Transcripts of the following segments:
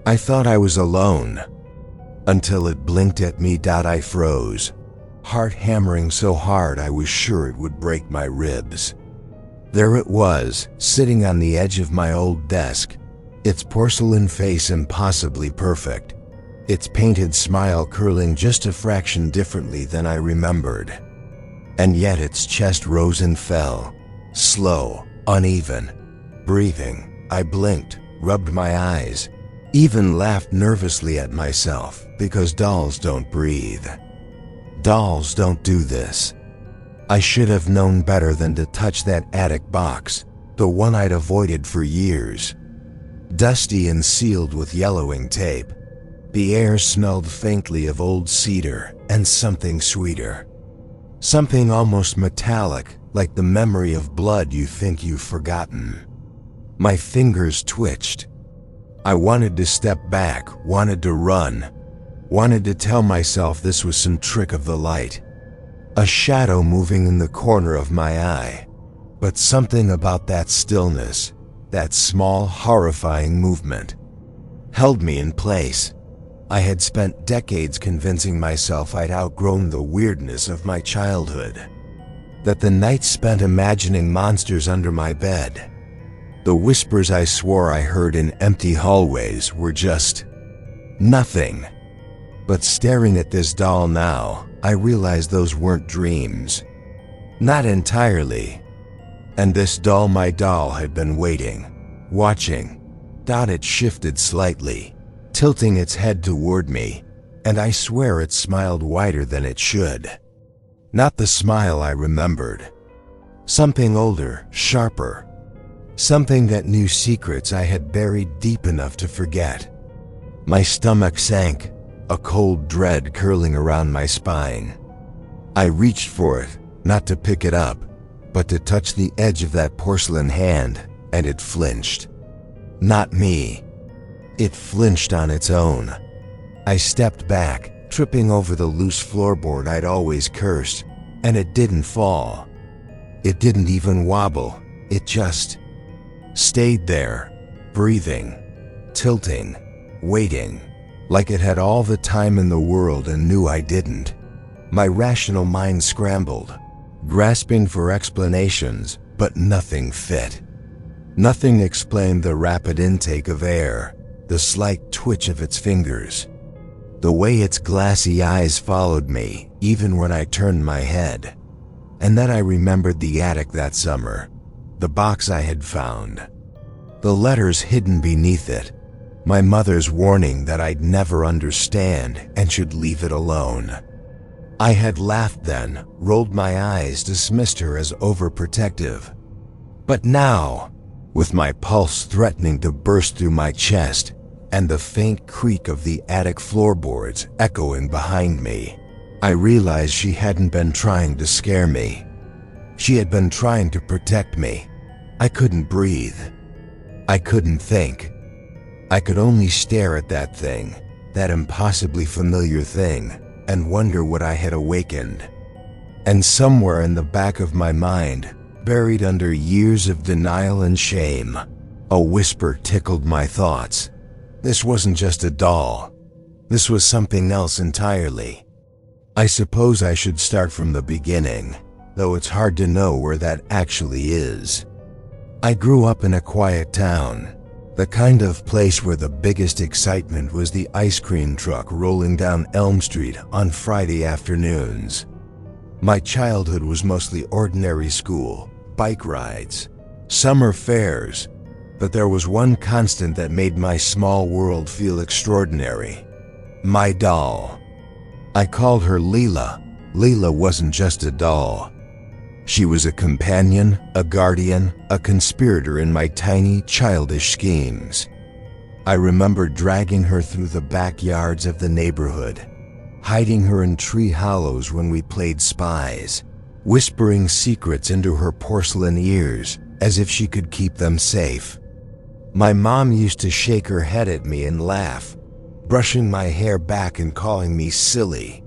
I thought I was alone, until it blinked at me. I froze, heart hammering so hard I was sure it would break my ribs. There it was, sitting on the edge of my old desk, its porcelain face impossibly perfect, its painted smile curling just a fraction differently than I remembered. And yet its chest rose and fell, slow, uneven, breathing. I blinked, rubbed my eyes, even laughed nervously at myself, because dolls don't breathe. Dolls don't do this. I should have known better than to touch that attic box, the one I'd avoided for years. Dusty and sealed with yellowing tape, the air smelled faintly of old cedar and something sweeter. Something almost metallic, like the memory of blood you think you've forgotten. My fingers twitched. I wanted to step back, wanted to run, wanted to tell myself this was some trick of the light, a shadow moving in the corner of my eye. But something about that stillness, that small, horrifying movement, held me in place. I had spent decades convincing myself I'd outgrown the weirdness of my childhood, that the nights spent imagining monsters under my bed, the whispers I swore I heard in empty hallways, were just nothing. But staring at this doll now, I realized those weren't dreams. Not entirely. And this doll, my doll, had been waiting, watching. It shifted slightly, tilting its head toward me, and I swear it smiled wider than it should. Not the smile I remembered. Something older, sharper. Something that knew secrets I had buried deep enough to forget. My stomach sank, a cold dread curling around my spine. I reached for it, not to pick it up, but to touch the edge of that porcelain hand, and it flinched. Not me. It flinched on its own. I stepped back, tripping over the loose floorboard I'd always cursed, and it didn't fall. It didn't even wobble. It just stayed there, breathing, tilting, waiting, like it had all the time in the world and knew I didn't. My rational mind scrambled, grasping for explanations, but nothing fit. Nothing explained the rapid intake of air, the slight twitch of its fingers, the way its glassy eyes followed me, even when I turned my head. And then I remembered the attic that summer, the box I had found, the letters hidden beneath it, my mother's warning that I'd never understand and should leave it alone. I had laughed then, rolled my eyes, dismissed her as overprotective. But now, with my pulse threatening to burst through my chest and the faint creak of the attic floorboards echoing behind me, I realized she hadn't been trying to scare me. She had been trying to protect me. I couldn't breathe. I couldn't think. I could only stare at that thing, that impossibly familiar thing, and wonder what I had awakened. And somewhere in the back of my mind, buried under years of denial and shame, a whisper tickled my thoughts. This wasn't just a doll. This was something else entirely. I suppose I should start from the beginning, though it's hard to know where that actually is. I grew up in a quiet town, the kind of place where the biggest excitement was the ice cream truck rolling down Elm Street on Friday afternoons. My childhood was mostly ordinary school, bike rides, summer fairs, but there was one constant that made my small world feel extraordinary: my doll. I called her Lila. Lila wasn't just a doll. She was a companion, a guardian, a conspirator in my tiny, childish schemes. I remember dragging her through the backyards of the neighborhood, hiding her in tree hollows when we played spies, whispering secrets into her porcelain ears as if she could keep them safe. My mom used to shake her head at me and laugh, brushing my hair back and calling me silly.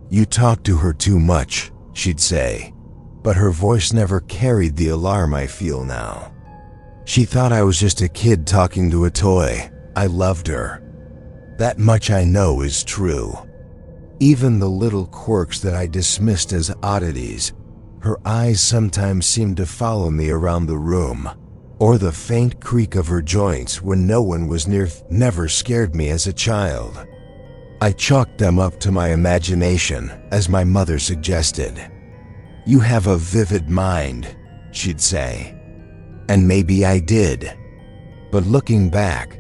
"You talk to her too much," she'd say. But her voice never carried the alarm I feel now. She thought I was just a kid talking to a toy. I loved her. That much I know is true. Even the little quirks that I dismissed as oddities, her eyes sometimes seemed to follow me around the room, or the faint creak of her joints when no one was near never scared me as a child. I chalked them up to my imagination, as my mother suggested. "You have a vivid mind," she'd say. And maybe I did. But looking back,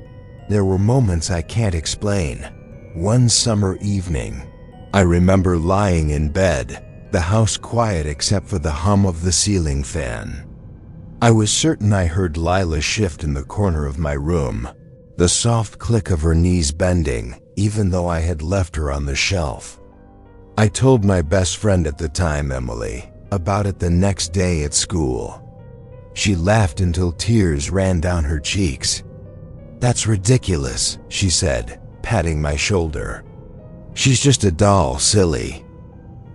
there were moments I can't explain. One summer evening, I remember lying in bed, the house quiet except for the hum of the ceiling fan. I was certain I heard Lila shift in the corner of my room, the soft click of her knees bending, even though I had left her on the shelf. I told my best friend at the time, Emily, about it the next day at school. She laughed until tears ran down her cheeks. "That's ridiculous," she said, patting my shoulder. "She's just a doll, silly.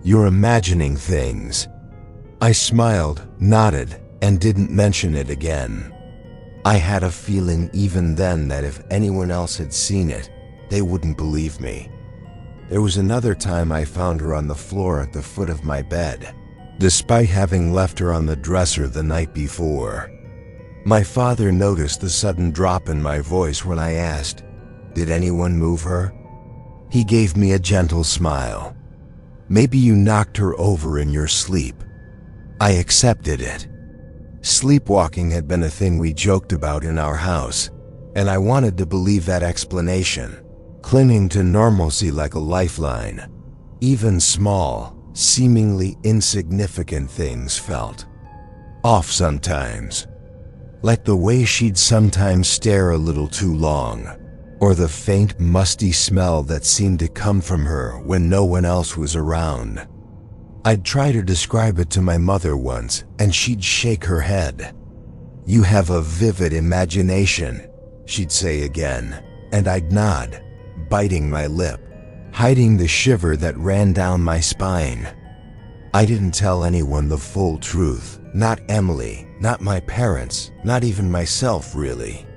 You're imagining things." I smiled, nodded, and didn't mention it again. I had a feeling even then that if anyone else had seen it, they wouldn't believe me. There was another time I found her on the floor at the foot of my bed, despite having left her on the dresser the night before. My father noticed the sudden drop in my voice when I asked, "Did anyone move her?" He gave me a gentle smile. "Maybe you knocked her over in your sleep." I accepted it. Sleepwalking had been a thing we joked about in our house, and I wanted to believe that explanation, clinging to normalcy like a lifeline. Even small, seemingly insignificant things felt off sometimes. Like the way she'd sometimes stare a little too long, or the faint musty smell that seemed to come from her when no one else was around. I'd try to describe it to my mother once, and she'd shake her head. "You have a vivid imagination," she'd say again, and I'd nod, biting my lip, hiding the shiver that ran down my spine. I didn't tell anyone the full truth, not Emily, not my parents, not even myself really.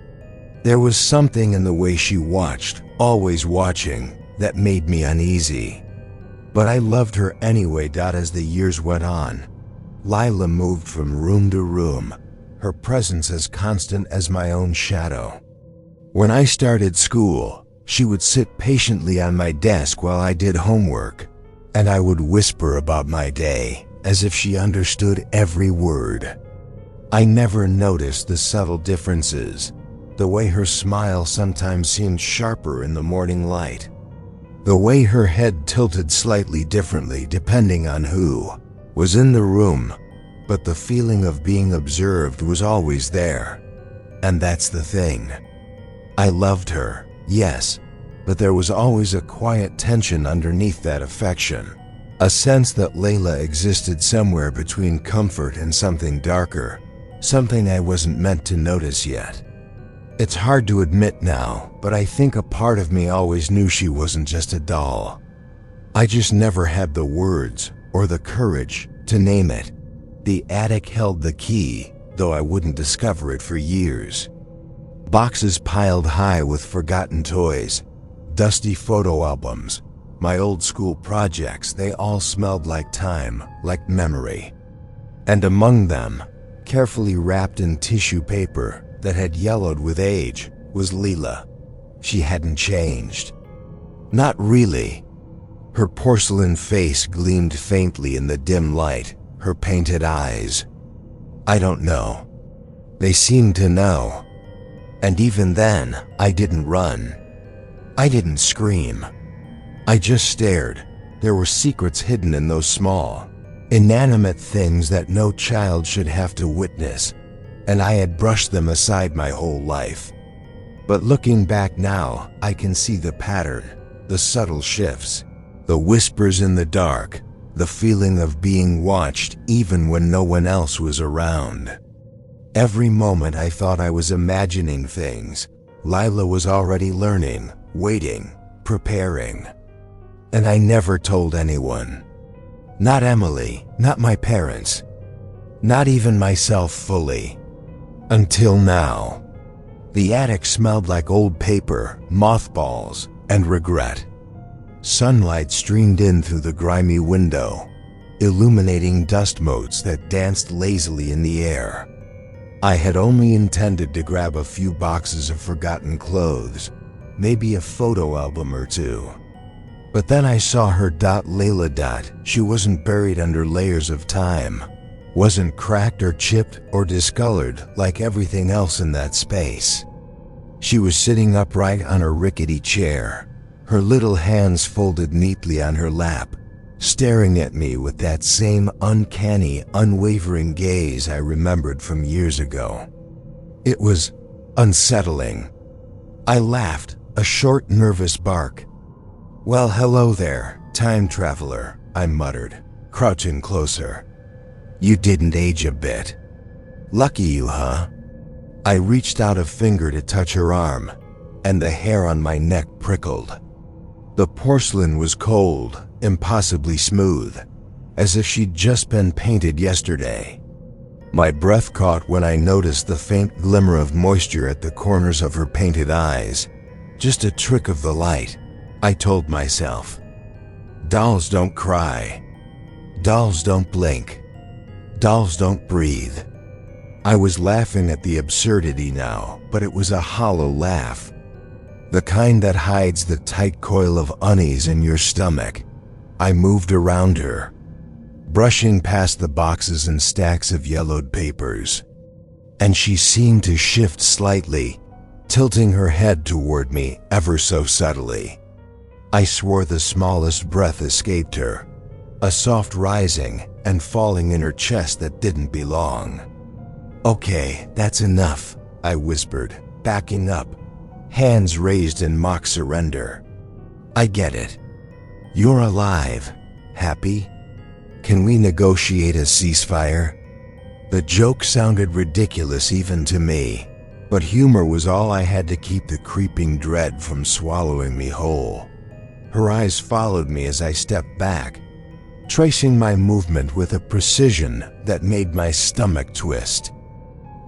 There was something in the way she watched, always watching, that made me uneasy. But I loved her anyway. As the years went on, Lila moved from room to room, her presence as constant as my own shadow. When I started school, she would sit patiently on my desk while I did homework, and I would whisper about my day, as if she understood every word. I never noticed the subtle differences, the way her smile sometimes seemed sharper in the morning light, the way her head tilted slightly differently depending on who was in the room, but the feeling of being observed was always there. And that's the thing. I loved her, yes, but there was always a quiet tension underneath that affection, a sense that Lila existed somewhere between comfort and something darker, something I wasn't meant to notice yet. It's hard to admit now, but I think a part of me always knew she wasn't just a doll. I just never had the words or the courage to name it. The attic held the key, though I wouldn't discover it for years. Boxes piled high with forgotten toys, dusty photo albums, my old school projects, they all smelled like time, like memory. And among them, carefully wrapped in tissue paper that had yellowed with age, was Lila. She hadn't changed. Not really. Her porcelain face gleamed faintly in the dim light, her painted eyes. I don't know. They seemed to know. And even then, I didn't run. I didn't scream. I just stared. There were secrets hidden in those small, inanimate things that no child should have to witness, and I had brushed them aside my whole life. But looking back now, I can see the pattern, the subtle shifts, the whispers in the dark, the feeling of being watched even when no one else was around. Every moment I thought I was imagining things, Lila was already learning, waiting, preparing. And I never told anyone. Not Emily, not my parents, not even myself fully. Until now. The attic smelled like old paper, mothballs, and regret. Sunlight streamed in through the grimy window, illuminating dust motes that danced lazily in the air. I had only intended to grab a few boxes of forgotten clothes, maybe a photo album or two. But then I saw her. Lila. She wasn't buried under layers of time, wasn't cracked or chipped or discolored like everything else in that space. She was sitting upright on a rickety chair, her little hands folded neatly on her lap, staring at me with that same uncanny, unwavering gaze I remembered from years ago. It was unsettling. I laughed, a short, nervous bark. "Well, hello there, time traveler," I muttered, crouching closer. "You didn't age a bit. Lucky you, huh?" I reached out a finger to touch her arm, and the hair on my neck prickled. The porcelain was cold, impossibly smooth, as if she'd just been painted yesterday. My breath caught when I noticed the faint glimmer of moisture at the corners of her painted eyes. Just a trick of the light, I told myself. Dolls don't cry. Dolls don't blink. Dolls don't breathe. I was laughing at the absurdity now, but it was a hollow laugh. The kind that hides the tight coil of unease in your stomach. I moved around her, brushing past the boxes and stacks of yellowed papers. And she seemed to shift slightly, tilting her head toward me ever so subtly. I swore the smallest breath escaped her, a soft rising and falling in her chest that didn't belong. "Okay, that's enough," I whispered, backing up, hands raised in mock surrender. "I get it. You're alive. Happy? Can we negotiate a ceasefire?" The joke sounded ridiculous even to me, but humor was all I had to keep the creeping dread from swallowing me whole. Her eyes followed me as I stepped back, tracing my movement with a precision that made my stomach twist.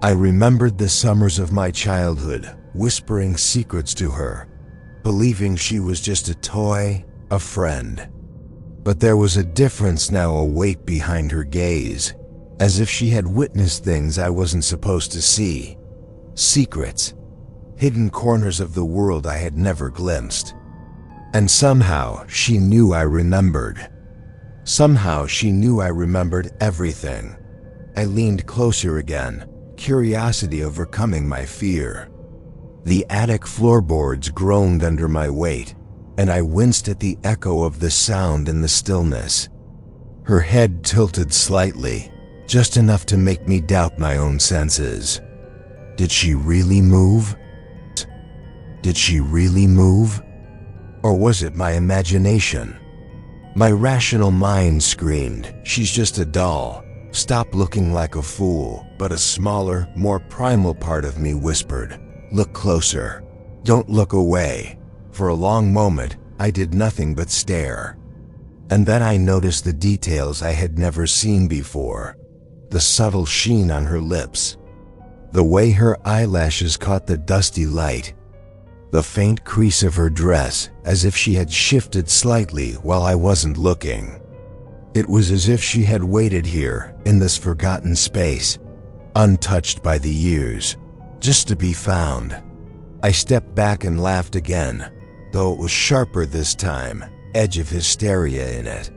I remembered the summers of my childhood, whispering secrets to her, believing she was just a toy, a friend. But there was a difference now, a weight behind her gaze, as if she had witnessed things I wasn't supposed to see. Secrets, hidden corners of the world I had never glimpsed. And somehow she knew I remembered. Somehow she knew I remembered everything. I leaned closer again, curiosity overcoming my fear. The attic floorboards groaned under my weight, and I winced at the echo of the sound in the stillness. Her head tilted slightly, just enough to make me doubt my own senses. Did she really move? Did she really move? Or was it my imagination? My rational mind screamed, "She's just a doll. Stop looking like a fool." But a smaller, more primal part of me whispered, "Look closer. Don't look away." For a long moment, I did nothing but stare. And then I noticed the details I had never seen before. The subtle sheen on her lips. The way her eyelashes caught the dusty light. The faint crease of her dress, as if she had shifted slightly while I wasn't looking. It was as if she had waited here, in this forgotten space, untouched by the years, just to be found. I stepped back and laughed again, though it was sharper this time, edge of hysteria in it.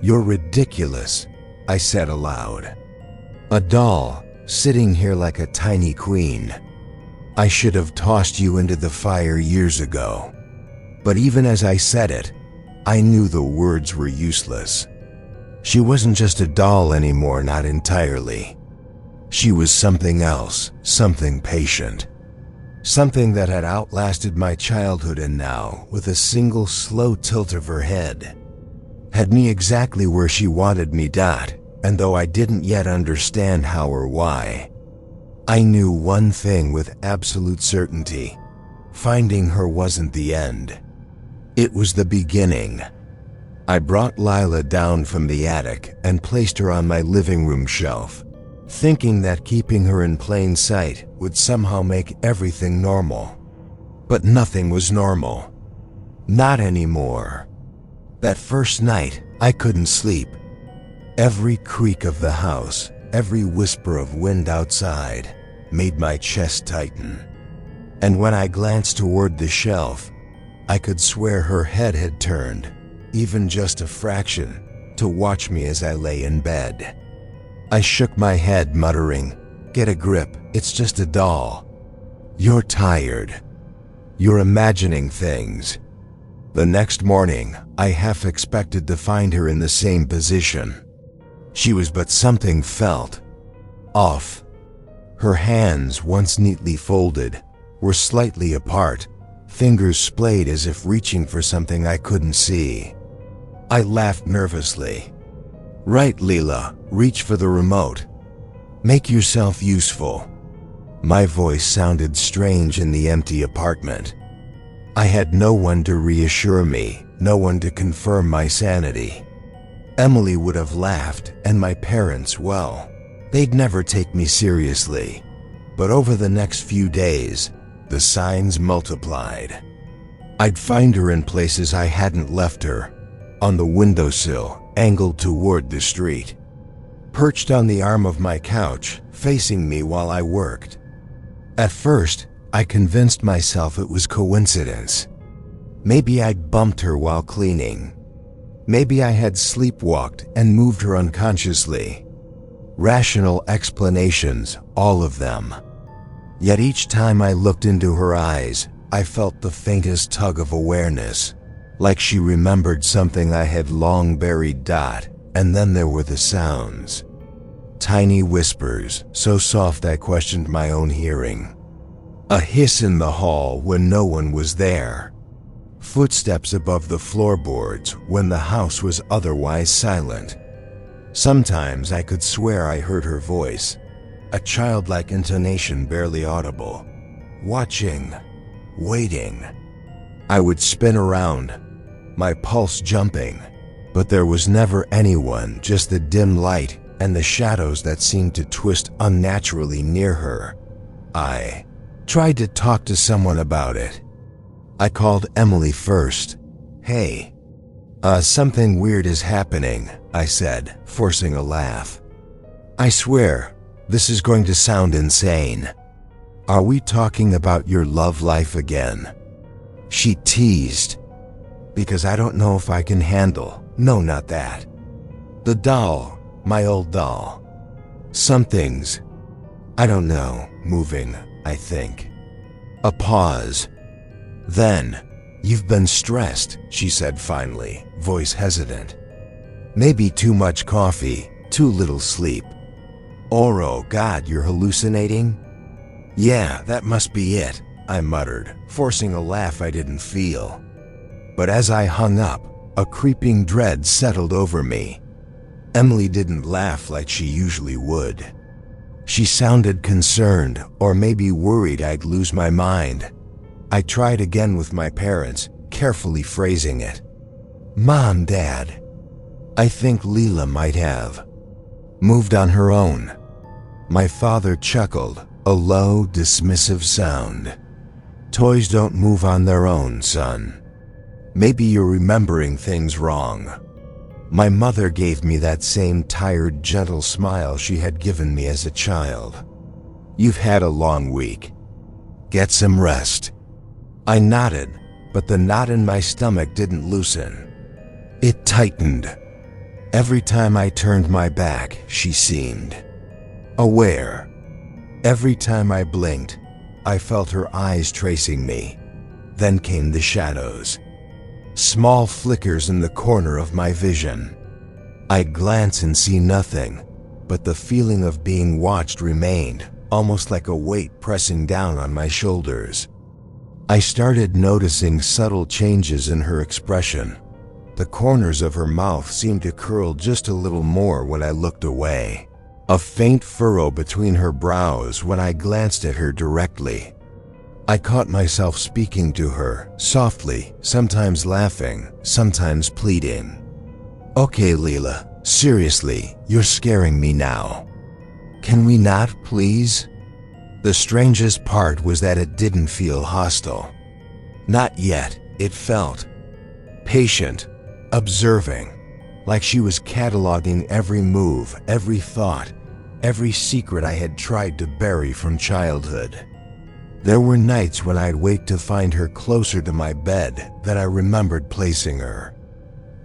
"You're ridiculous," I said aloud. "A doll, sitting here like a tiny queen. I should have tossed you into the fire years ago." But even as I said it, I knew the words were useless. She wasn't just a doll anymore, not entirely. She was something else, something patient. Something that had outlasted my childhood and now, with a single slow tilt of her head, had me exactly where she wanted me. And though I didn't yet understand how or why, I knew one thing with absolute certainty. Finding her wasn't the end. It was the beginning. I brought Lila down from the attic and placed her on my living room shelf, thinking that keeping her in plain sight would somehow make everything normal. But nothing was normal. Not anymore. That first night, I couldn't sleep. Every creak of the house, every whisper of wind outside, made my chest tighten. And when I glanced toward the shelf, I could swear her head had turned, even just a fraction, to watch me as I lay in bed. I shook my head, muttering, "Get a grip, it's just a doll. You're tired. You're imagining things." The next morning, I half expected to find her in the same position. She was, but something felt off. Her hands, once neatly folded, were slightly apart, fingers splayed as if reaching for something I couldn't see. I laughed nervously. "Right, Lila, reach for the remote. Make yourself useful." My voice sounded strange in the empty apartment. I had no one to reassure me, no one to confirm my sanity. Emily would have laughed, and my parents, well, they'd never take me seriously. But over the next few days, the signs multiplied. I'd find her in places I hadn't left her, on the windowsill, angled toward the street, perched on the arm of my couch, facing me while I worked. At first, I convinced myself it was coincidence. Maybe I'd bumped her while cleaning. Maybe I had sleepwalked and moved her unconsciously. Rational explanations, all of them. Yet each time I looked into her eyes, I felt the faintest tug of awareness, like she remembered something I had long buried. And then there were the sounds. Tiny whispers, so soft I questioned my own hearing. A hiss in the hall when no one was there. Footsteps above the floorboards when the house was otherwise silent. Sometimes I could swear I heard her voice, a childlike intonation barely audible. Watching, waiting. I would spin around, my pulse jumping, but there was never anyone, just the dim light and the shadows that seemed to twist unnaturally near her. I tried to talk to someone about it. I called Emily first. "Hey, something weird is happening," I said, forcing a laugh. "I swear, this is going to sound insane. Are we talking about your love life again?" She teased. "Because I don't know if I can handle—" "No, not that. The doll, my old doll. Something's, I don't know, moving, I think." A pause. Then, "You've been stressed," she said finally, voice hesitant. "Maybe too much coffee, too little sleep." "Or oh God, you're hallucinating?" "Yeah, that must be it," I muttered, forcing a laugh I didn't feel. But as I hung up, a creeping dread settled over me. Emily didn't laugh like she usually would. She sounded concerned, or maybe worried I'd lose my mind. I tried again with my parents, carefully phrasing it. "Mom, Dad, I think Lila might have moved on her own." My father chuckled, a low, dismissive sound. "Toys don't move on their own, son. Maybe you're remembering things wrong." My mother gave me that same tired, gentle smile she had given me as a child. "You've had a long week. Get some rest." I nodded, but the knot in my stomach didn't loosen. It tightened. Every time I turned my back, she seemed aware. Every time I blinked, I felt her eyes tracing me. Then came the shadows. Small flickers in the corner of my vision. I'd glance and see nothing, but the feeling of being watched remained, almost like a weight pressing down on my shoulders. I started noticing subtle changes in her expression. The corners of her mouth seemed to curl just a little more when I looked away. A faint furrow between her brows when I glanced at her directly. I caught myself speaking to her, softly, sometimes laughing, sometimes pleading. "Okay, Lila, seriously, you're scaring me now. Can we not, please?" The strangest part was that it didn't feel hostile. Not yet, it felt patient, observing, like she was cataloging every move, every thought, every secret I had tried to bury from childhood. There were nights when I'd wait to find her closer to my bed than I remembered placing her.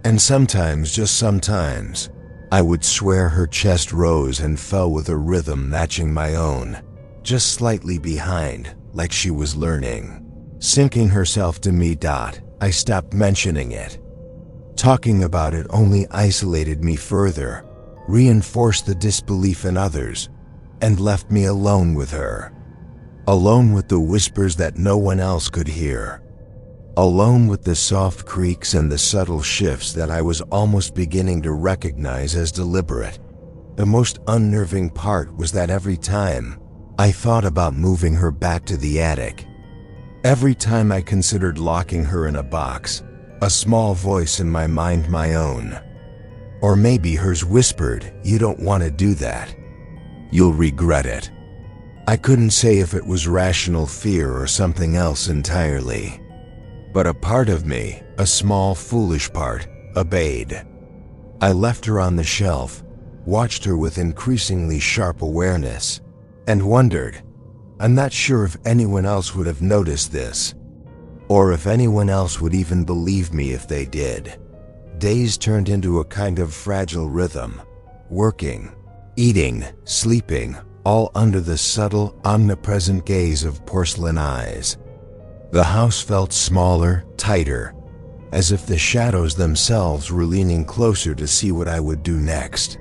And sometimes, just sometimes, I would swear her chest rose and fell with a rhythm matching my own, just slightly behind, like she was learning. Sinking herself to me. I stopped mentioning it. Talking about it only isolated me further, reinforced the disbelief in others, and left me alone with her. Alone with the whispers that no one else could hear. Alone with the soft creaks and the subtle shifts that I was almost beginning to recognize as deliberate. The most unnerving part was that every time I thought about moving her back to the attic, every time I considered locking her in a box, a small voice in my mind, my own, or maybe hers, whispered, "You don't want to do that. You'll regret it." I couldn't say if it was rational fear or something else entirely. But a part of me, a small foolish part, obeyed. I left her on the shelf, watched her with increasingly sharp awareness, and wondered, I'm not sure if anyone else would have noticed this, or if anyone else would even believe me if they did. Days turned into a kind of fragile rhythm, working, eating, sleeping, all under the subtle, omnipresent gaze of porcelain eyes. The house felt smaller, tighter, as if the shadows themselves were leaning closer to see what I would do next.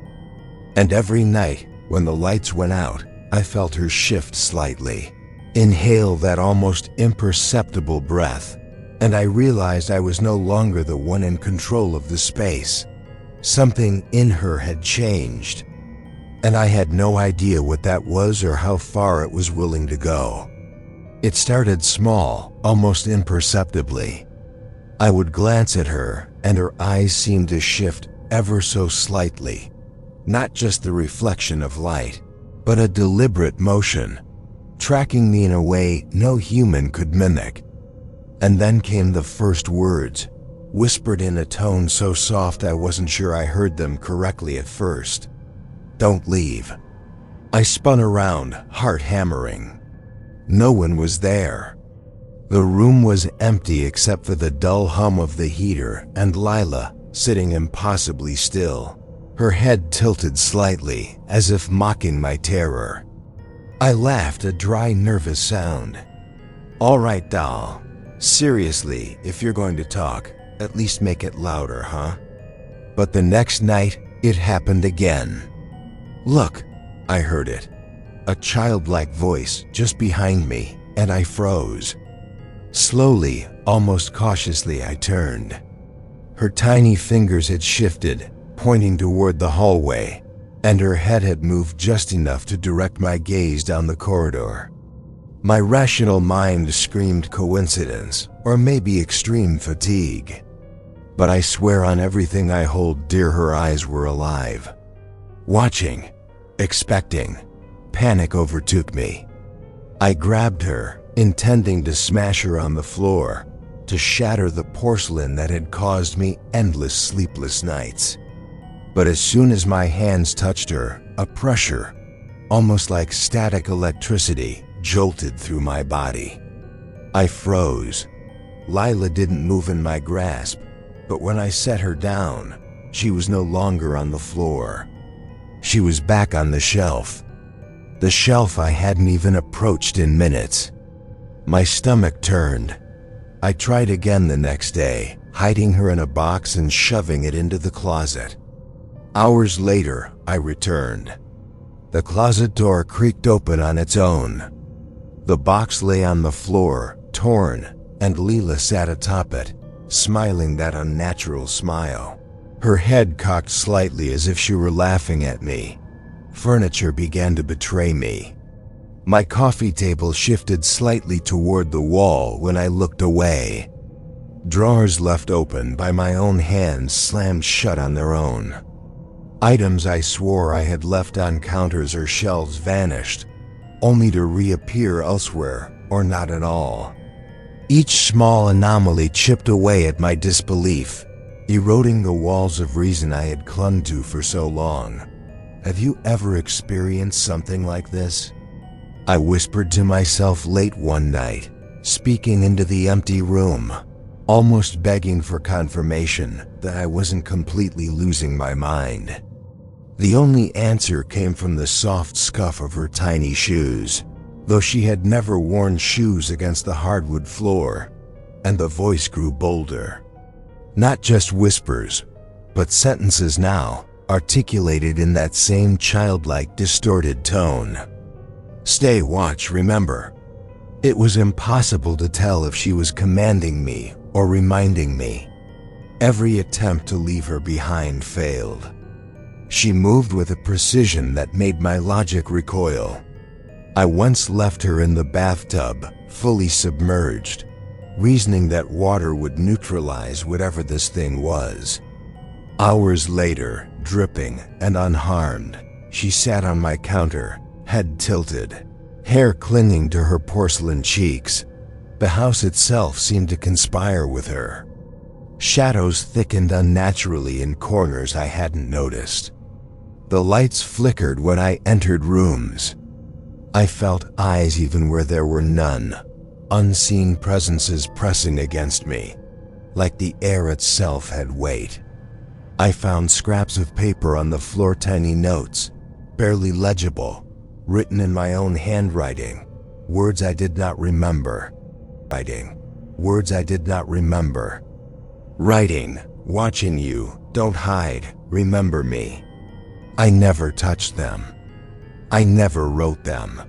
And every night, when the lights went out, I felt her shift slightly, inhale that almost imperceptible breath, and I realized I was no longer the one in control of the space. Something in her had changed, and I had no idea what that was or how far it was willing to go. It started small, almost imperceptibly. I would glance at her, and her eyes seemed to shift ever so slightly. Not just the reflection of light, but a deliberate motion, tracking me in a way no human could mimic. And then came the first words, whispered in a tone so soft I wasn't sure I heard them correctly at first. "Don't leave." I spun around, heart hammering. No one was there. The room was empty except for the dull hum of the heater and Lila sitting impossibly still, her head tilted slightly as if mocking my terror. I laughed, a dry, nervous sound. "All right, doll. Seriously, if you're going to talk, at least make it louder, huh?" But the next night, it happened again. "Look," I heard it. A childlike voice just behind me, and I froze. Slowly, almost cautiously, I turned. Her tiny fingers had shifted, pointing toward the hallway, and her head had moved just enough to direct my gaze down the corridor. My rational mind screamed coincidence, or maybe extreme fatigue. But I swear on everything I hold dear her eyes were alive. Watching, expecting. Panic overtook me. I grabbed her, intending to smash her on the floor, to shatter the porcelain that had caused me endless sleepless nights. But as soon as my hands touched her, a pressure, almost like static electricity, jolted through my body. I froze. Lila didn't move in my grasp, but when I set her down, she was no longer on the floor. She was back on the shelf. The shelf I hadn't even approached in minutes. My stomach turned. I tried again the next day, hiding her in a box and shoving it into the closet. Hours later, I returned. The closet door creaked open on its own. The box lay on the floor, torn, and Lila sat atop it, smiling that unnatural smile. Her head cocked slightly as if she were laughing at me. Furniture began to betray me. My coffee table shifted slightly toward the wall when I looked away. Drawers left open by my own hands slammed shut on their own. Items I swore I had left on counters or shelves vanished, only to reappear elsewhere or not at all. Each small anomaly chipped away at my disbelief, eroding the walls of reason I had clung to for so long. Have you ever experienced something like this? I whispered to myself late one night, speaking into the empty room, almost begging for confirmation that I wasn't completely losing my mind. The only answer came from the soft scuff of her tiny shoes, though she had never worn shoes against the hardwood floor, and the voice grew bolder. Not just whispers, but sentences now, articulated in that same childlike, distorted tone. Stay, watch, remember. It was impossible to tell if she was commanding me or reminding me. Every attempt to leave her behind failed. She moved with a precision that made my logic recoil. I once left her in the bathtub, fully submerged, reasoning that water would neutralize whatever this thing was. Hours later, dripping and unharmed, she sat on my counter, head tilted, hair clinging to her porcelain cheeks. The house itself seemed to conspire with her. Shadows thickened unnaturally in corners I hadn't noticed. The lights flickered when I entered rooms. I felt eyes even where there were none, unseen presences pressing against me, like the air itself had weight. I found scraps of paper on the floor, tiny notes, barely legible, written in my own handwriting, words I did not remember. Words I did not remember. Writing, watching you, don't hide, remember me. I never touched them. I never wrote them.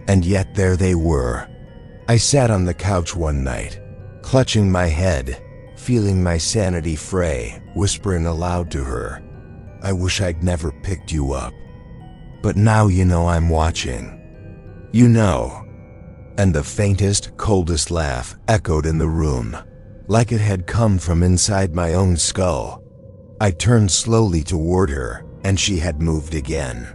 And yet there they were. I sat on the couch one night, clutching my head, feeling my sanity fray, whispering aloud to her, I wish I'd never picked you up. But now you know I'm watching. You know. And the faintest, coldest laugh echoed in the room, like it had come from inside my own skull. I turned slowly toward her, and she had moved again.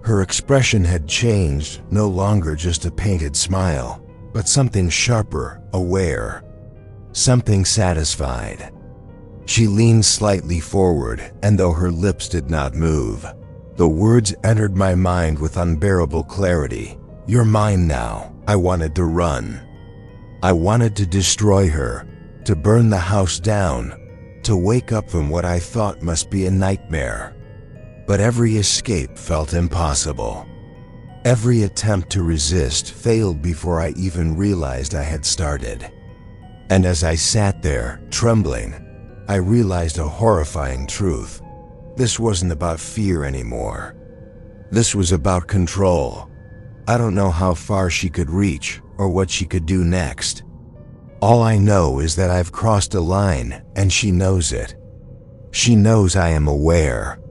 Her expression had changed, no longer just a painted smile, but something sharper, aware, something satisfied. She leaned slightly forward, and though her lips did not move, the words entered my mind with unbearable clarity. You're mine now. I wanted to run. I wanted to destroy her, to burn the house down, to wake up from what I thought must be a nightmare. But every escape felt impossible. Every attempt to resist failed before I even realized I had started. And as I sat there, trembling, I realized a horrifying truth. This wasn't about fear anymore. This was about control. I don't know how far she could reach or what she could do next. All I know is that I've crossed a line, and she knows it. She knows I am aware.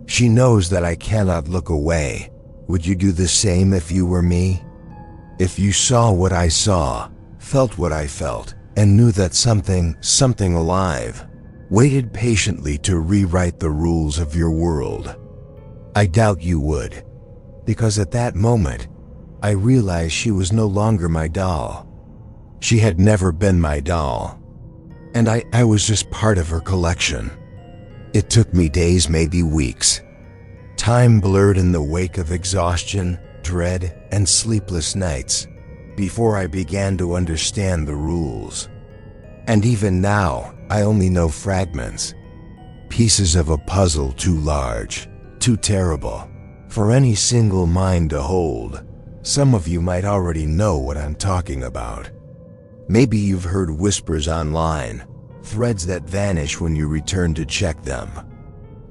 She knows that I cannot look away. Would you do the same if you were me? If you saw what I saw, felt what I felt, and knew that something alive, waited patiently to rewrite the rules of your world? I doubt you would. Because at that moment, I realized she was no longer my doll. She had never been my doll. And I was just part of her collection. It took me days, maybe weeks. Time blurred in the wake of exhaustion, dread, and sleepless nights before I began to understand the rules. And even now, I only know fragments. Pieces of a puzzle too large, too terrible for any single mind to hold. Some of you might already know what I'm talking about. Maybe you've heard whispers online, threads that vanish when you return to check them.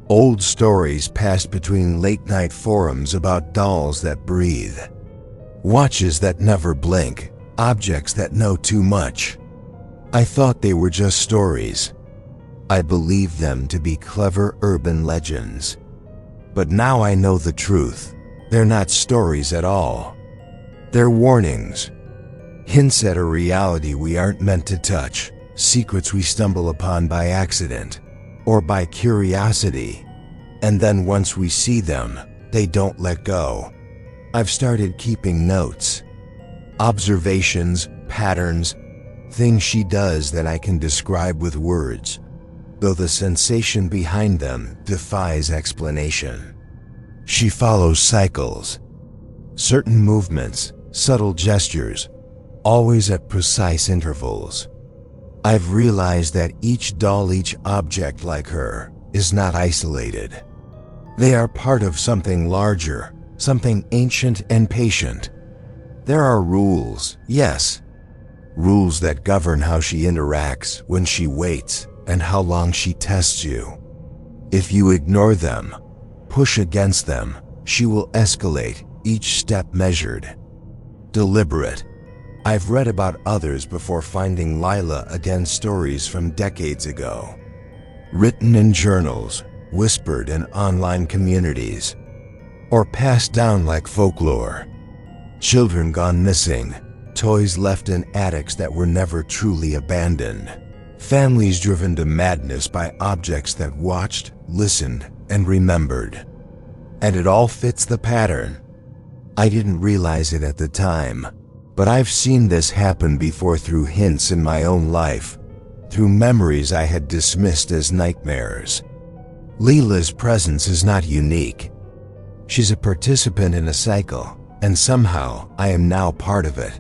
Old stories passed between late-night forums about dolls that breathe, watches that never blink, objects that know too much. I thought they were just stories. I believed them to be clever urban legends. But now I know the truth. They're not stories at all. They're warnings. Hints at a reality we aren't meant to touch, secrets we stumble upon by accident, or by curiosity. And then once we see them, they don't let go. I've started keeping notes. Observations, patterns, things she does that I can describe with words, though the sensation behind them defies explanation. She follows cycles, certain movements, subtle gestures, always at precise intervals. I've realized that each doll, each object like her, is not isolated. They are part of something larger, something ancient and patient. There are rules, yes, rules that govern how she interacts, when she waits, and how long she tests you. If you ignore them, push against them, she will escalate, each step measured, deliberate. I've read about others before finding Lila again, stories from decades ago, written in journals, whispered in online communities, or passed down like folklore. Children gone missing, toys left in attics that were never truly abandoned, families driven to madness by objects that watched, listened, and remembered. And it all fits the pattern. I didn't realize it at the time, but I've seen this happen before through hints in my own life, through memories I had dismissed as nightmares. Lila's presence is not unique. She's a participant in a cycle, and somehow I am now part of it.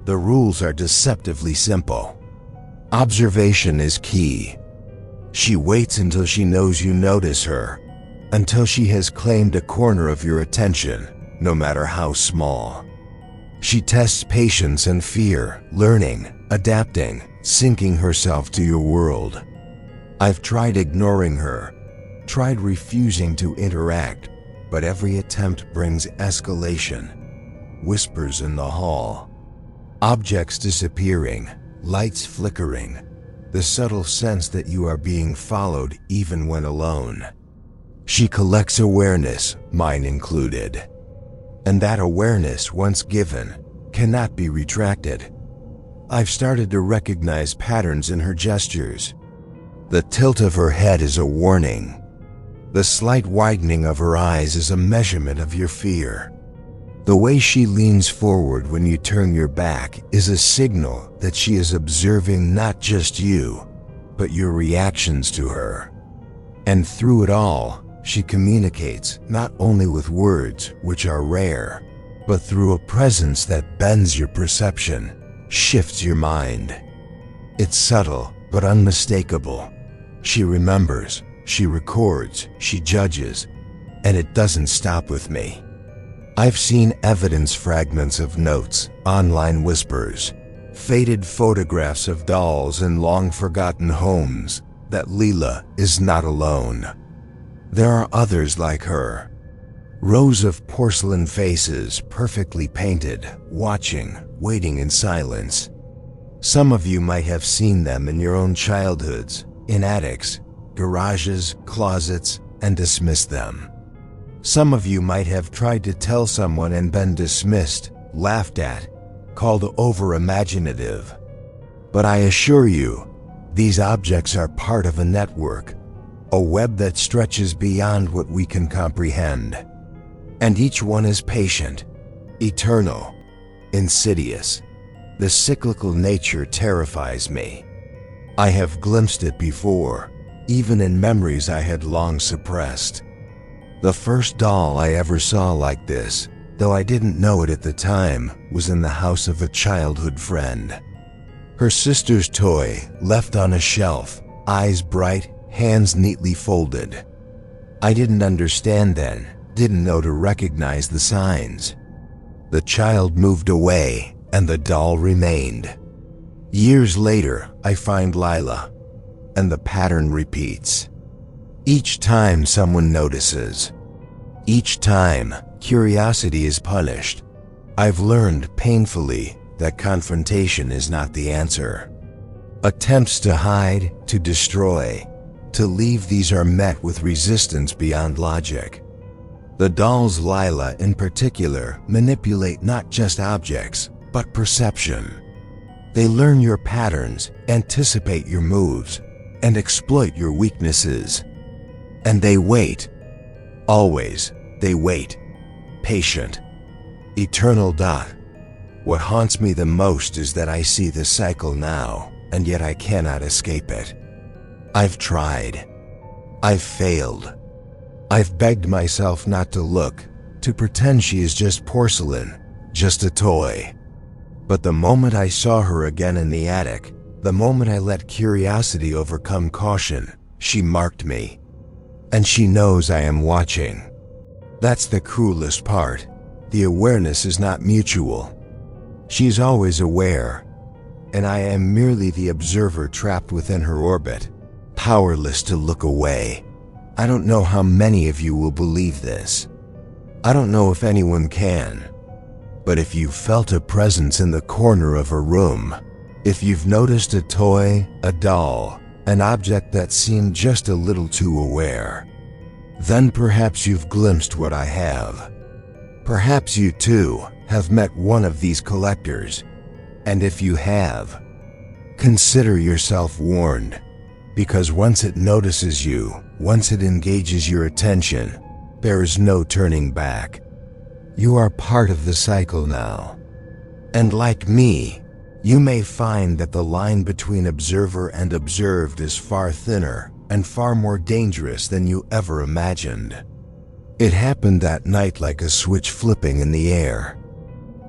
The rules are deceptively simple. Observation is key. She waits until she knows you notice her, until she has claimed a corner of your attention, no matter how small. She tests patience and fear, learning, adapting, sinking herself to your world. I've tried ignoring her, tried refusing to interact, but every attempt brings escalation. Whispers in the hall, objects disappearing, lights flickering, the subtle sense that you are being followed even when alone. She collects awareness, mine included. And that awareness, once given, cannot be retracted. I've started to recognize patterns in her gestures. The tilt of her head is a warning. The slight widening of her eyes is a measurement of your fear. The way she leans forward when you turn your back is a signal that she is observing not just you, but your reactions to her. And through it all, she communicates not only with words, which are rare, but through a presence that bends your perception, shifts your mind. It's subtle, but unmistakable. She remembers, she records, she judges, and it doesn't stop with me. I've seen evidence, fragments of notes, online whispers, faded photographs of dolls in long-forgotten homes, that Lila is not alone. There are others like her. Rows of porcelain faces, perfectly painted, watching, waiting in silence. Some of you might have seen them in your own childhoods, in attics, garages, closets, and dismissed them. Some of you might have tried to tell someone and been dismissed, laughed at, called over-imaginative. But I assure you, these objects are part of a network, a web that stretches beyond what we can comprehend. And each one is patient, eternal, insidious. The cyclical nature terrifies me. I have glimpsed it before, even in memories I had long suppressed. The first doll I ever saw like this, though I didn't know it at the time, was in the house of a childhood friend. Her sister's toy, left on a shelf, eyes bright, hands neatly folded. I didn't understand then, didn't know to recognize the signs. The child moved away, and the doll remained. Years later, I find Lila, and the pattern repeats. Each time someone notices, each time curiosity is punished. I've learned painfully that confrontation is not the answer. Attempts to hide, to destroy, to leave, these are met with resistance beyond logic. The dolls, Lila in particular, manipulate not just objects, but perception. They learn your patterns, anticipate your moves, and exploit your weaknesses. And they wait. Always, they wait. Patient. Eternal. What haunts me the most is that I see the cycle now, and yet I cannot escape it. I've tried. I've failed. I've begged myself not to look, to pretend she is just porcelain, just a toy. But the moment I saw her again in the attic, the moment I let curiosity overcome caution, she marked me. And she knows I am watching. That's the cruelest part. The awareness is not mutual. She's always aware, and I am merely the observer trapped within her orbit, powerless to look away. I don't know how many of you will believe this. I don't know if anyone can. But if you've felt a presence in the corner of a room, if you've noticed a toy, a doll, an object that seemed just a little too aware, then perhaps you've glimpsed what I have. Perhaps you too have met one of these collectors, and if you have, consider yourself warned, because once it notices you, once it engages your attention, there is no turning back. You are part of the cycle now. And like me, you may find that the line between observer and observed is far thinner and far more dangerous than you ever imagined. It happened that night like a switch flipping in the air.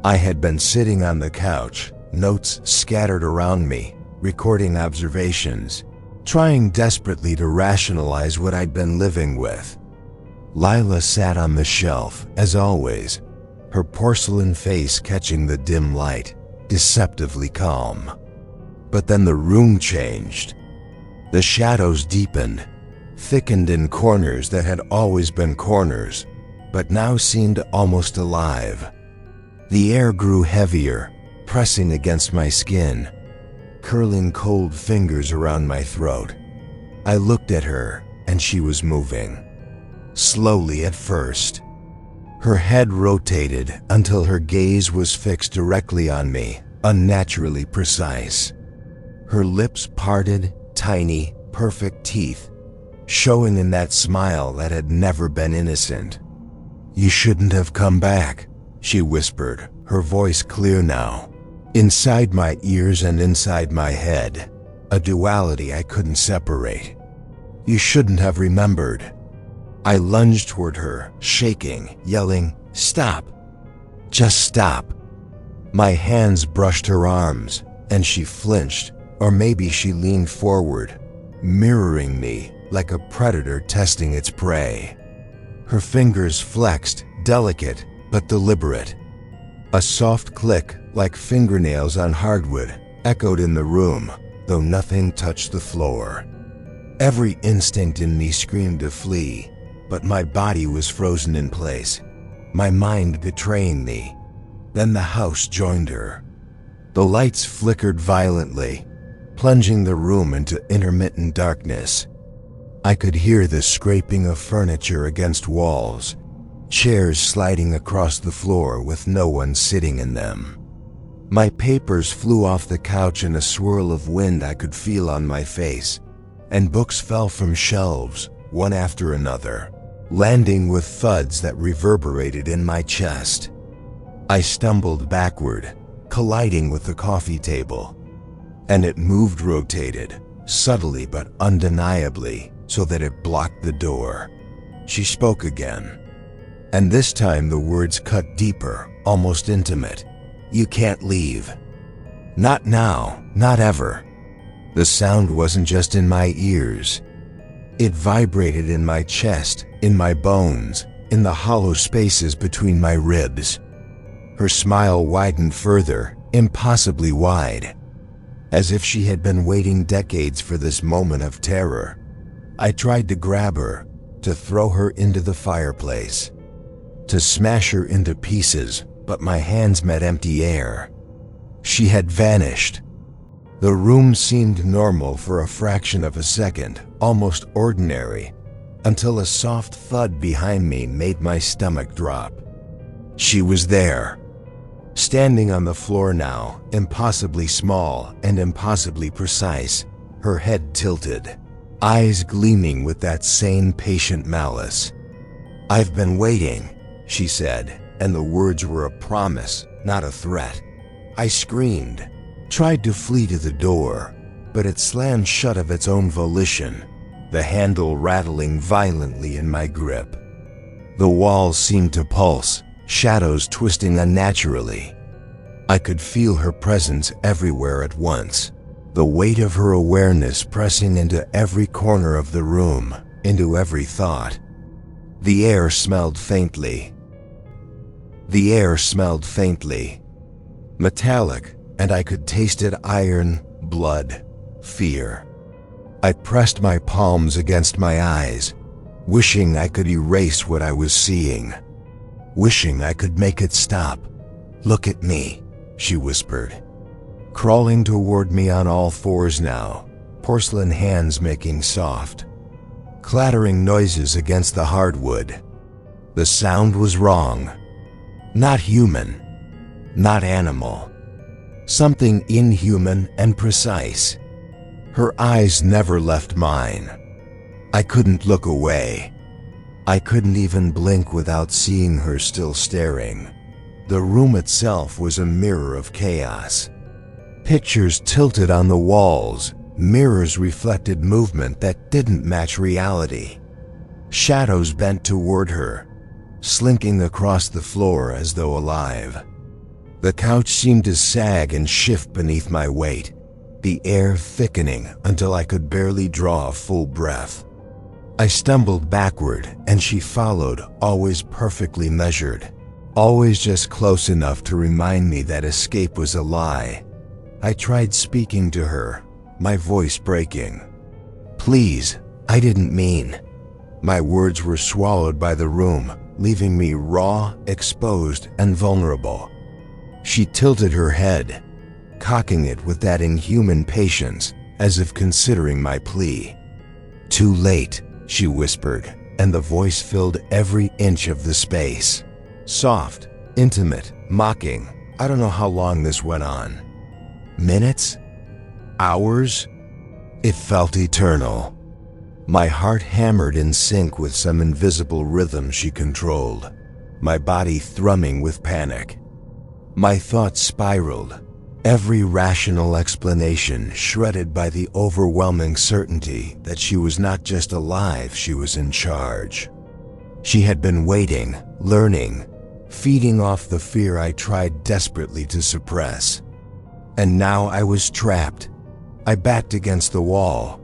I had been sitting on the couch, notes scattered around me, recording observations, trying desperately to rationalize what I'd been living with. Lila sat on the shelf, as always, her porcelain face catching the dim light, deceptively calm. But then the room changed. The shadows deepened, thickened in corners that had always been corners, but now seemed almost alive. The air grew heavier, pressing against my skin, curling cold fingers around my throat. I looked at her, and she was moving. Slowly at first. Her head rotated until her gaze was fixed directly on me, unnaturally precise. Her lips parted, tiny, perfect teeth, showing in that smile that had never been innocent. "You shouldn't have come back," she whispered, her voice clear now. Inside my ears and inside my head, a duality I couldn't separate. "You shouldn't have remembered." I lunged toward her, shaking, yelling, "Stop! Just stop!" My hands brushed her arms, and she flinched, or maybe she leaned forward, mirroring me like a predator testing its prey. Her fingers flexed, delicate but deliberate. A soft click, like fingernails on hardwood, echoed in the room, though nothing touched the floor. Every instinct in me screamed to flee, but my body was frozen in place, my mind betraying me. Then the house joined her. The lights flickered violently, plunging the room into intermittent darkness. I could hear the scraping of furniture against walls, chairs sliding across the floor with no one sitting in them. My papers flew off the couch in a swirl of wind I could feel on my face, and books fell from shelves, one after another, landing with thuds that reverberated in my chest. I stumbled backward, colliding with the coffee table, and it moved, rotated, subtly but undeniably, so that it blocked the door. She spoke again, and this time the words cut deeper, almost intimate. "You can't leave. Not now, not ever." The sound wasn't just in my ears. It vibrated in my chest, in my bones, in the hollow spaces between my ribs. Her smile widened further, impossibly wide, as if she had been waiting decades for this moment of terror. I tried to grab her, to throw her into the fireplace, to smash her into pieces, but my hands met empty air. She had vanished. The room seemed normal for a fraction of a second, almost ordinary, until a soft thud behind me made my stomach drop. She was there, standing on the floor now, impossibly small and impossibly precise, her head tilted, eyes gleaming with that same patient malice. "I've been waiting," she said, and the words were a promise, not a threat. I screamed, tried to flee to the door, but it slammed shut of its own volition, the handle rattling violently in my grip. The walls seemed to pulse, shadows twisting unnaturally. I could feel her presence everywhere at once, the weight of her awareness pressing into every corner of the room, into every thought. The air smelled faintly. Metallic, and I could taste it: iron, blood, fear. I pressed my palms against my eyes, wishing I could erase what I was seeing, wishing I could make it stop. "Look at me," she whispered, crawling toward me on all fours now, porcelain hands making soft, clattering noises against the hardwood. The sound was wrong. Not human, not animal. Something inhuman and precise. Her eyes never left mine. I couldn't look away. I couldn't even blink without seeing her still staring. The room itself was a mirror of chaos. Pictures tilted on the walls, mirrors reflected movement that didn't match reality. Shadows bent toward her, slinking across the floor as though alive. The couch seemed to sag and shift beneath my weight, the air thickening until I could barely draw a full breath. I stumbled backward, and she followed, always perfectly measured, always just close enough to remind me that escape was a lie. I tried speaking to her, my voice breaking. "Please, I didn't mean." My words were swallowed by the room, leaving me raw, exposed, and vulnerable. She tilted her head, cocking it with that inhuman patience, as if considering my plea. "Too late," she whispered, and the voice filled every inch of the space. Soft, intimate, mocking. I don't know how long this went on. Minutes? Hours? It felt eternal. My heart hammered in sync with some invisible rhythm she controlled, my body thrumming with panic. My thoughts spiraled, every rational explanation shredded by the overwhelming certainty that she was not just alive, she was in charge. She had been waiting, learning, feeding off the fear I tried desperately to suppress. And now I was trapped. I backed against the wall,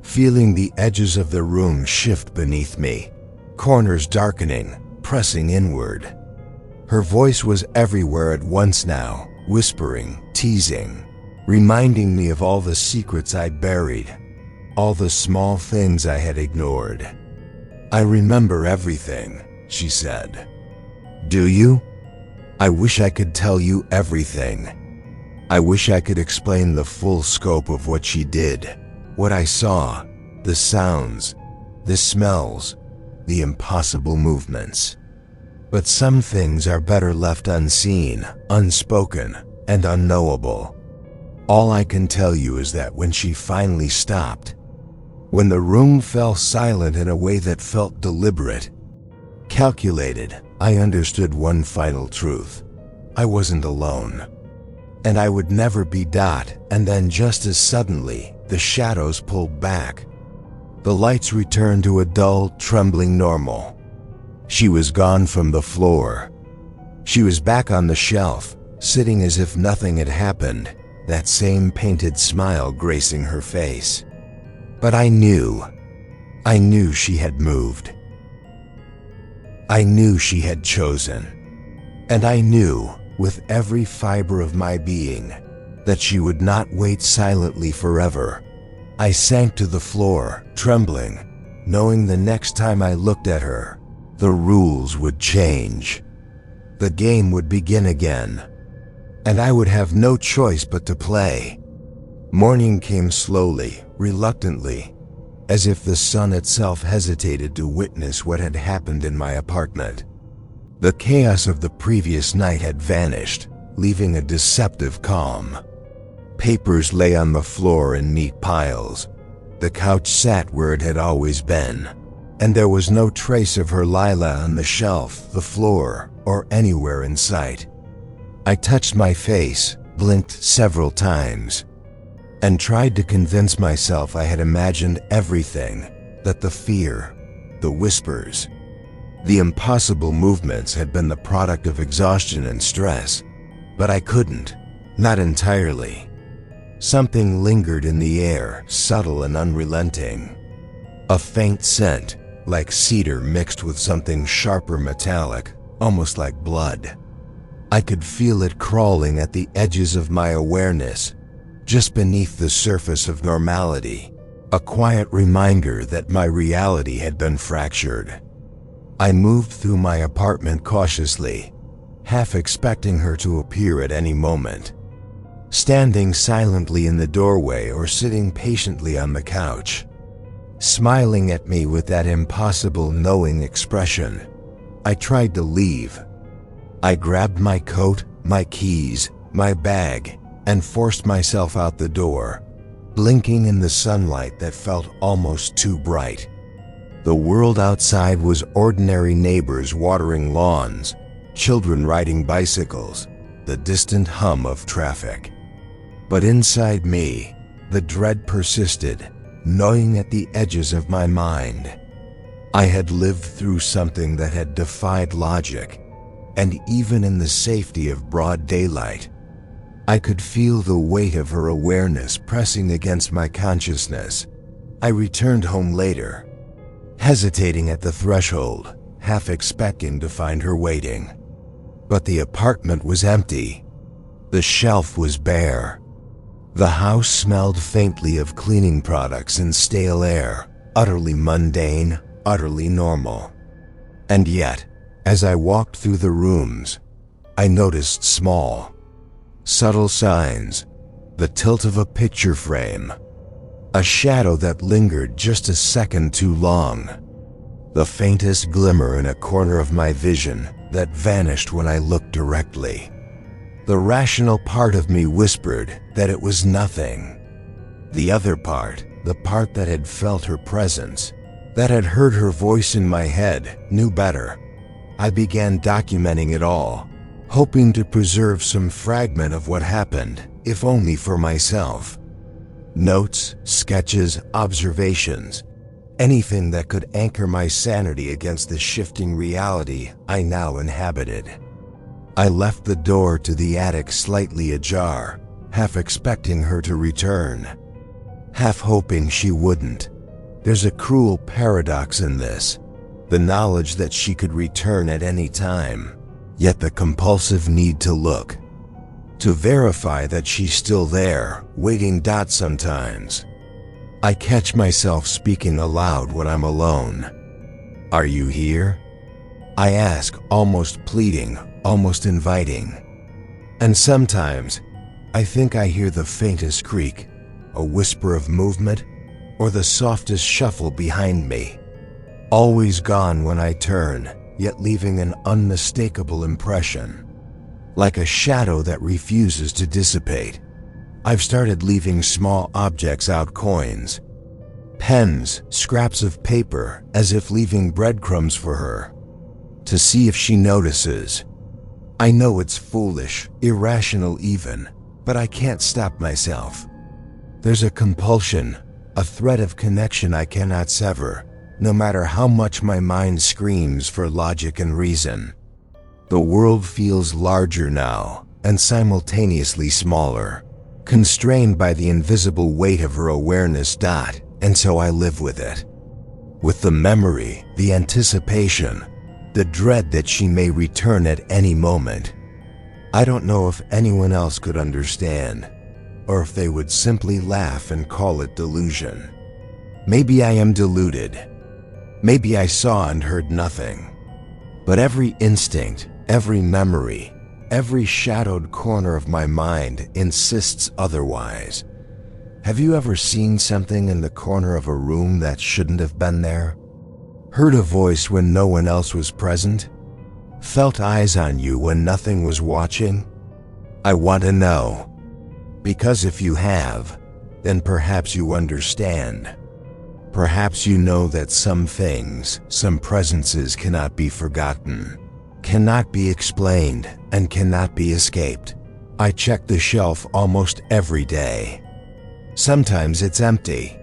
feeling the edges of the room shift beneath me, corners darkening, pressing inward. Her voice was everywhere at once now, whispering, teasing, reminding me of all the secrets I'd buried, all the small things I had ignored. "I remember everything," she said. "Do you? I wish I could tell you everything. I wish I could explain the full scope of what she did, what I saw, the sounds, the smells, the impossible movements. But some things are better left unseen, unspoken, and unknowable. All I can tell you is that when she finally stopped, when the room fell silent in a way that felt deliberate, calculated, I understood one final truth. I wasn't alone. And I would never be. And then just as suddenly, the shadows pulled back. The lights returned to a dull, trembling normal. She was gone from the floor. She was back on the shelf, sitting as if nothing had happened, that same painted smile gracing her face. But I knew she had moved. I knew she had chosen. And I knew, with every fiber of my being, that she would not wait silently forever. I sank to the floor, trembling, knowing the next time I looked at her, the rules would change. The game would begin again, and I would have no choice but to play. Morning came slowly, reluctantly, as if the sun itself hesitated to witness what had happened in my apartment. The chaos of the previous night had vanished, leaving a deceptive calm. Papers lay on the floor in neat piles. The couch sat where it had always been, and there was no trace of her Lila on the shelf, the floor, or anywhere in sight. I touched my face, blinked several times, and tried to convince myself I had imagined everything, that the fear, the whispers, the impossible movements had been the product of exhaustion and stress. But I couldn't, not entirely. Something lingered in the air, subtle and unrelenting. A faint scent, like cedar mixed with something sharper metallic, almost like blood. I could feel it crawling at the edges of my awareness, just beneath the surface of normality, a quiet reminder that my reality had been fractured. I moved through my apartment cautiously, half expecting her to appear at any moment. Standing silently in the doorway or sitting patiently on the couch, smiling at me with that impossible knowing expression, I tried to leave. I grabbed my coat, my keys, my bag, and forced myself out the door, blinking in the sunlight that felt almost too bright. The world outside was ordinary neighbors watering lawns, children riding bicycles, the distant hum of traffic. But inside me, the dread persisted, gnawing at the edges of my mind. I had lived through something that had defied logic, and even in the safety of broad daylight, I could feel the weight of her awareness pressing against my consciousness. I returned home later, hesitating at the threshold, half expecting to find her waiting. But the apartment was empty. The shelf was bare. The house smelled faintly of cleaning products and stale air, utterly mundane, utterly normal. And yet, as I walked through the rooms, I noticed small, subtle signs, the tilt of a picture frame, a shadow that lingered just a second too long, the faintest glimmer in a corner of my vision that vanished when I looked directly. The rational part of me whispered that it was nothing. The other part, the part that had felt her presence, that had heard her voice in my head, knew better. I began documenting it all, hoping to preserve some fragment of what happened, if only for myself. Notes, sketches, observations, anything that could anchor my sanity against the shifting reality I now inhabited. I left the door to the attic slightly ajar, half expecting her to return, half hoping she wouldn't. There's a cruel paradox in this, the knowledge that she could return at any time, yet the compulsive need to look, to verify that she's still there, waiting. Sometimes I catch myself speaking aloud when I'm alone. "Are you here?" I ask, almost pleading, almost inviting. And sometimes I think I hear the faintest creak, a whisper of movement, or the softest shuffle behind me. Always gone when I turn, yet leaving an unmistakable impression. Like a shadow that refuses to dissipate, I've started leaving small objects out: coins, pens, scraps of paper, as if leaving breadcrumbs for her, to see if she notices. I know it's foolish, irrational even, but I can't stop myself. There's a compulsion, a thread of connection I cannot sever, no matter how much my mind screams for logic and reason. The world feels larger now, and simultaneously smaller, constrained by the invisible weight of her awareness. And so I live with it. With the memory, the anticipation, the dread that she may return at any moment. I don't know if anyone else could understand, or if they would simply laugh and call it delusion. Maybe I am deluded. Maybe I saw and heard nothing. But every instinct, every memory, every shadowed corner of my mind insists otherwise. Have you ever seen something in the corner of a room that shouldn't have been there? Heard a voice when no one else was present? Felt eyes on you when nothing was watching? I want to know. Because if you have, then perhaps you understand. Perhaps you know that some things, some presences cannot be forgotten, cannot be explained, and cannot be escaped. I check the shelf almost every day. Sometimes it's empty.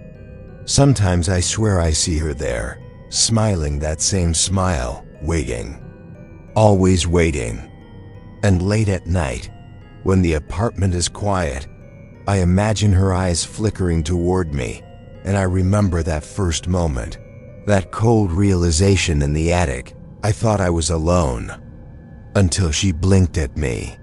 Sometimes I swear I see her there, smiling that same smile, waiting. Always waiting. And late at night, when the apartment is quiet, I imagine her eyes flickering toward me, and I remember that first moment, that cold realization in the attic. I thought I was alone, until she blinked at me.